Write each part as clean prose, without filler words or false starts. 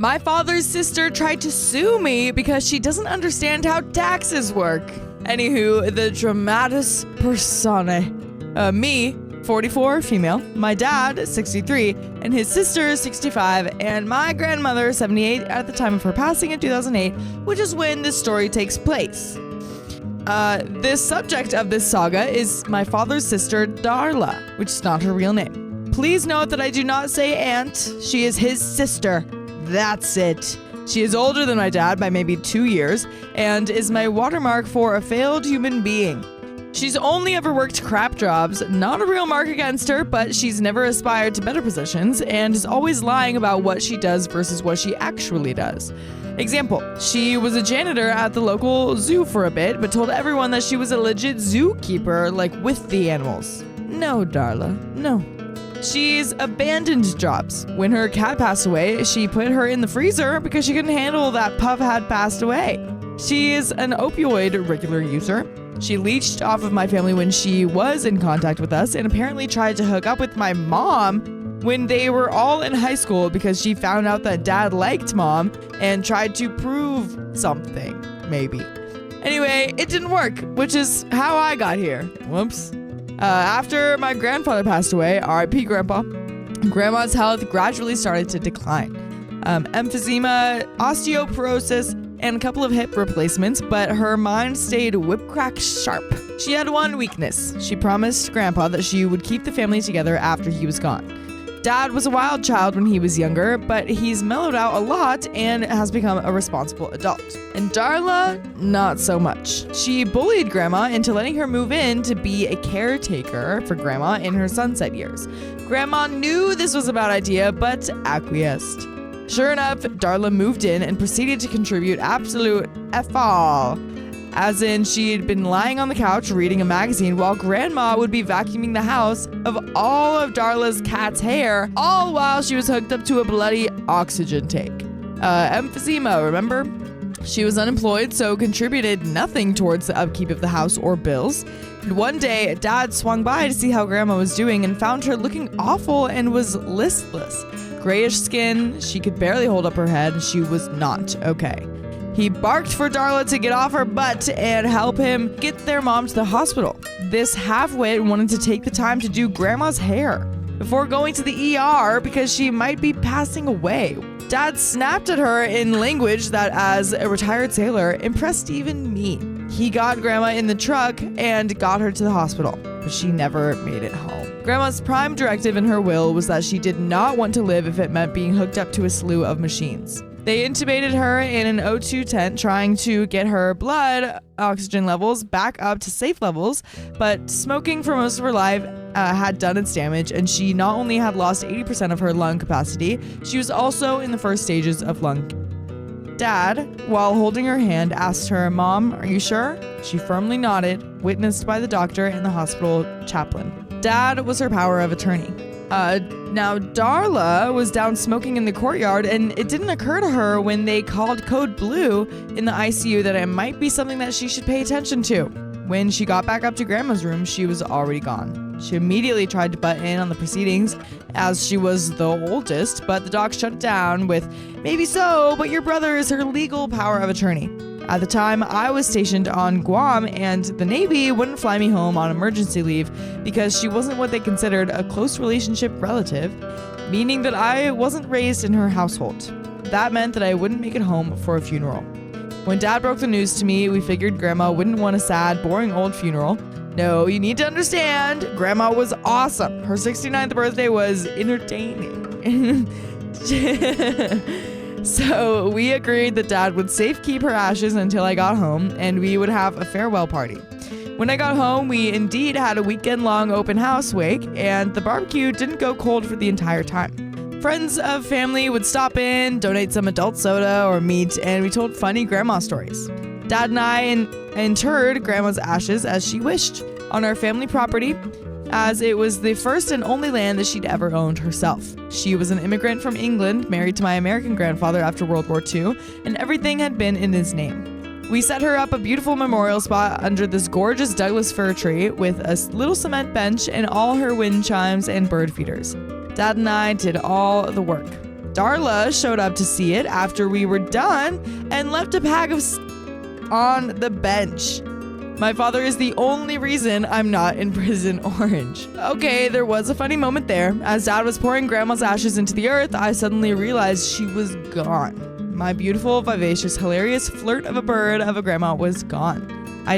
My father's sister tried to sue me because she doesn't understand how taxes work. Anywho, the dramatis personae. Me, 44, female, my dad, 63, and his sister, 65, and my grandmother, 78, at the time of her passing in 2008, which is when this story takes place. The subject of this saga is my father's sister, Darla, which is not her real name. Please note that I do not say aunt. She is his sister. That's it. She is older than my dad by maybe 2 years and is my watermark for a failed human being. She's only ever worked crap jobs, not a real mark against her, but she's never aspired to better positions and is always lying about what she does versus what she actually does. Example, she was a janitor at the local zoo for a bit, but told everyone that she was a legit zookeeper, like with the animals. No, Darla, no. She's abandoned jobs. When her cat passed away, she put her in the freezer because she couldn't handle that Puff had passed away. She is an opioid regular user. She leached off of my family when she was in contact with us and apparently tried to hook up with my mom when they were all in high school because she found out that dad liked mom and tried to prove something, maybe. Anyway, it didn't work, which is how I got here. Whoops. After my grandfather passed away, R.I.P. Grandpa, Grandma's health gradually started to decline. Emphysema, osteoporosis, and a couple of hip replacements, but her mind stayed whip-crack sharp. She had one weakness. She promised Grandpa that she would keep the family together after he was gone. Dad was a wild child when he was younger, but he's mellowed out a lot and has become a responsible adult. And Darla, not so much. She bullied Grandma into letting her move in to be a caretaker for Grandma in her sunset years. Grandma knew this was a bad idea, but acquiesced. Sure enough, Darla moved in and proceeded to contribute absolute F all. As in, she'd been lying on the couch reading a magazine while Grandma would be vacuuming the house of all of Darla's cat's hair, all while she was hooked up to a bloody oxygen tank. Emphysema, remember? She was unemployed, so contributed nothing towards the upkeep of the house or bills. And one day, Dad swung by to see how Grandma was doing and found her looking awful and was listless. Grayish skin, she could barely hold up her head. She was not okay. He barked for Darla to get off her butt and help him get their mom to the hospital. This half-wit wanted to take the time to do Grandma's hair before going to the ER because she might be passing away. Dad snapped at her in language that, as a retired sailor, impressed even me. He got Grandma in the truck and got her to the hospital, but she never made it home. Grandma's prime directive in her will was that she did not want to live if it meant being hooked up to a slew of machines. They intubated her in an O2 tent, trying to get her blood oxygen levels back up to safe levels, but smoking for most of her life had done its damage, and she not only had lost 80% of her lung capacity, she was also in the first stages of lung. Dad, while holding her hand, asked her, "Mom, are you sure?" She firmly nodded, witnessed by the doctor and the hospital chaplain. Dad was her power of attorney. Now Darla was down smoking in the courtyard, and it didn't occur to her when they called code blue in the ICU that it might be something that she should pay attention to. When she got back up to Grandma's room, she was already gone. She immediately tried to butt in on the proceedings as she was the oldest, but the doc shut it down with, "Maybe so, but your brother is her legal power of attorney." At the time, I was stationed on Guam, and the Navy wouldn't fly me home on emergency leave because she wasn't what they considered a close relationship relative, meaning that I wasn't raised in her household. That meant that I wouldn't make it home for a funeral. When Dad broke the news to me, we figured Grandma wouldn't want a sad, boring old funeral. No, you need to understand, Grandma was awesome. Her 69th birthday was entertaining. So we agreed that Dad would safekeep her ashes until I got home, and we would have a farewell party. When I got home, we indeed had a weekend-long open house wake, and the barbecue didn't go cold for the entire time. Friends of family would stop in, donate some adult soda or meat, and we told funny grandma stories. Dad and I interred Grandma's ashes as she wished on our family property, as it was the first and only land that she'd ever owned herself. She was an immigrant from England, married to my American grandfather after World War II, and everything had been in his name. We set her up a beautiful memorial spot under this gorgeous Douglas fir tree with a little cement bench and all her wind chimes and bird feeders. Dad and I did all the work. Darla showed up to see it after we were done and left a bag of on the bench. My father is the only reason I'm not in prison orange. Okay, there was a funny moment there. As Dad was pouring Grandma's ashes into the earth, I suddenly realized she was gone. My beautiful, vivacious, hilarious flirt of a bird of a grandma was gone. I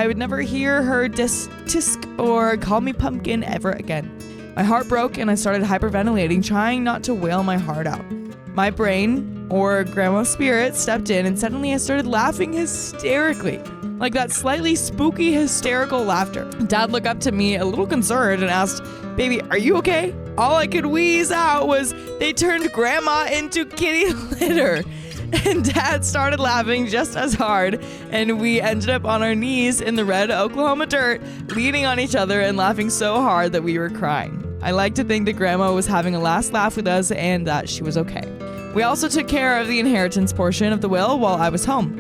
would never hear her tisk or call me pumpkin ever again. My heart broke and I started hyperventilating, trying not to wail my heart out. My brain, or grandma's spirit, stepped in and suddenly I started laughing hysterically. Like that slightly spooky, hysterical laughter. Dad looked up to me a little concerned and asked, "Baby, are you okay?" All I could wheeze out was, "They turned Grandma into kitty litter." And Dad started laughing just as hard, and we ended up on our knees in the red Oklahoma dirt, leaning on each other and laughing so hard that we were crying. I like to think that Grandma was having a last laugh with us and that she was okay. We also took care of the inheritance portion of the will while I was home.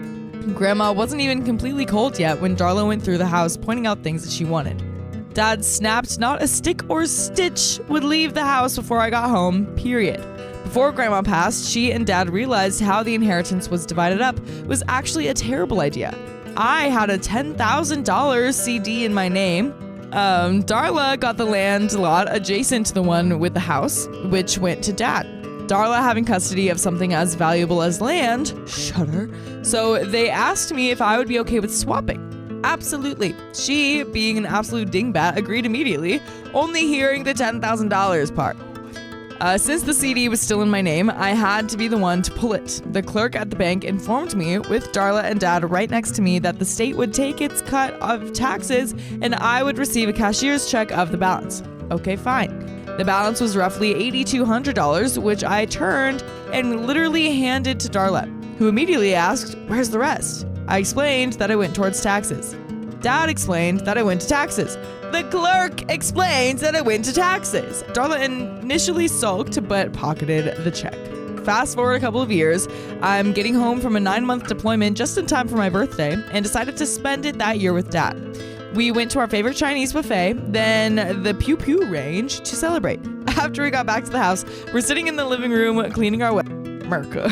Grandma wasn't even completely cold yet when Darla went through the house pointing out things that she wanted. Dad snapped not a stick or stitch would leave the house before I got home, period. Before Grandma passed, she and Dad realized how the inheritance was divided up was actually a terrible idea. I had a $10,000 CD in my name. Darla got the land lot adjacent to the one with the house, which went to Dad. Darla having custody of something as valuable as land, shudder, so they asked me if I would be okay with swapping. Absolutely. She, being an absolute dingbat, agreed immediately, only hearing the $10,000 part. Since the CD was still in my name, I had to be the one to pull it. The clerk at the bank informed me, with Darla and Dad right next to me, that the state would take its cut of taxes and I would receive a cashier's check of the balance. Okay, fine. The balance was roughly $8,200, which I turned and literally handed to Darla, who immediately asked, "Where's the rest?" I explained that I went towards taxes. Dad explained that I went to taxes. The clerk explains that I went to taxes. Darla initially sulked, but pocketed the check. Fast forward a couple of years, I'm getting home from a 9-month deployment just in time for my birthday and decided to spend it that year with Dad. We went to our favorite Chinese buffet, then the Pew Pew range to celebrate. After we got back to the house, we're sitting in the living room cleaning our America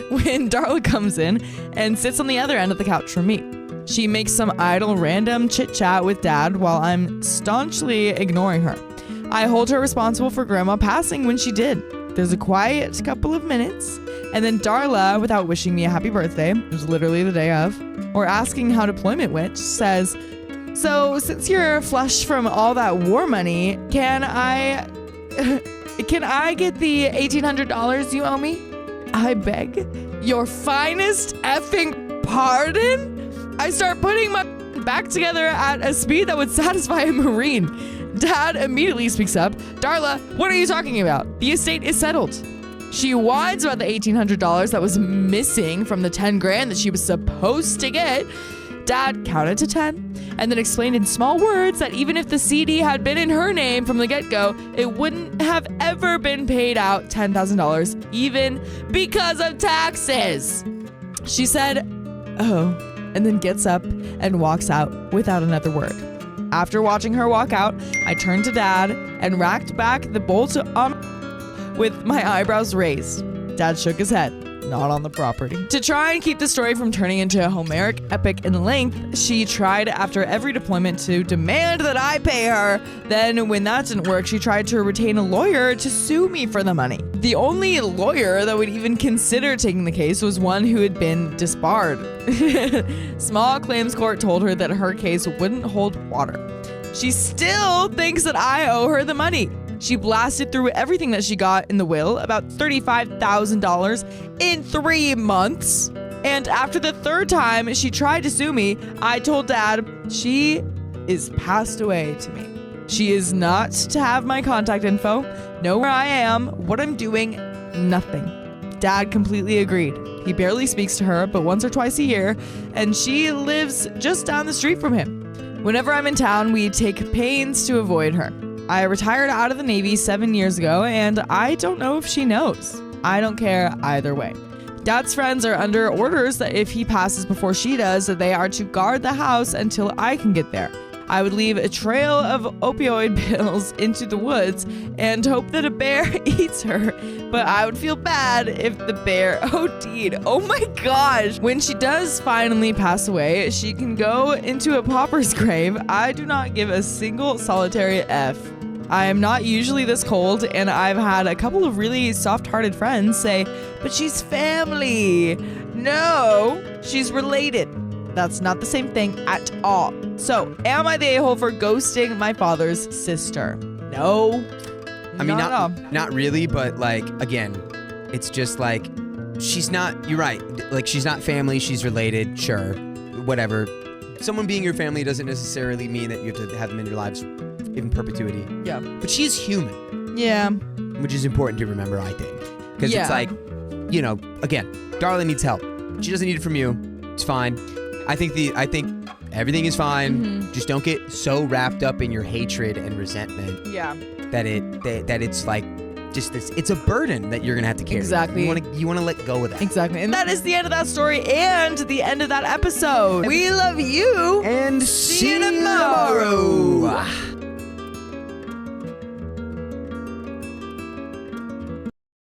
when Darla comes in and sits on the other end of the couch from me. She makes some idle random chit-chat with Dad while I'm staunchly ignoring her. I hold her responsible for Grandma passing when she did. There's a quiet couple of minutes, and then Darla, without wishing me a happy birthday, it was literally the day of, or asking how deployment went, says, "So, since you're flush from all that war money, can I get the $1,800 you owe me? I beg your finest effing pardon?" I start putting my back together at a speed that would satisfy a Marine. Dad immediately speaks up. "Darla, what are you talking about? The estate is settled." She whines about the $1,800 that was missing from the 10 grand that she was supposed to get. Dad counted to 10 and then explained in small words that even if the CD had been in her name from the get-go, it wouldn't have ever been paid out $10,000, even because of taxes. She said, "Oh," and then gets up and walks out without another word. After watching her walk out, I turned to Dad and racked back the bolt with my eyebrows raised. Dad shook his head. "Not on the property." To try and keep the story from turning into a Homeric epic in length, she tried after every deployment to demand that I pay her. Then when that didn't work, she tried to retain a lawyer to sue me for the money. The only lawyer that would even consider taking the case was one who had been disbarred. Small claims court told her that her case wouldn't hold water. She still thinks that I owe her the money. She blasted through everything that she got in the will, about $35,000 in 3 months. And after the third time she tried to sue me, I told Dad she is passed away to me. She is not to have my contact info, know where I am, what I'm doing, nothing. Dad completely agreed. He barely speaks to her, but once or twice a year, and she lives just down the street from him. Whenever I'm in town, we take pains to avoid her. I retired out of the Navy 7 years ago, and I don't know if she knows. I don't care either way. Dad's friends are under orders that if he passes before she does, that they are to guard the house until I can get there. I would leave a trail of opioid pills into the woods and hope that a bear eats her. But I would feel bad if the bear OD'd. Oh my gosh. When she does finally pass away, she can go into a pauper's grave. I do not give a single solitary F. I am not usually this cold, and I've had a couple of really soft-hearted friends say, but she's family. No, she's related. That's not the same thing at all. So, am I the a-hole for ghosting my father's sister? No. I mean, not really, but like, again, it's just like, she's not, you're right. Like, she's not family, she's related, sure, whatever. Someone being your family doesn't necessarily mean that you have to have them in your lives in perpetuity. Yeah. But she's human. Yeah. Which is important to remember, I think. Because it's like, you know, again, Darla needs help. She doesn't need it from you. It's fine. I think everything is fine. Mm-hmm. Just don't get so wrapped up in your hatred and resentment. Yeah. That it's like just this. It's a burden that you're gonna have to carry. Exactly. You wanna let go of that. Exactly. And that is the end of that story and the end of that episode. We love you. And see you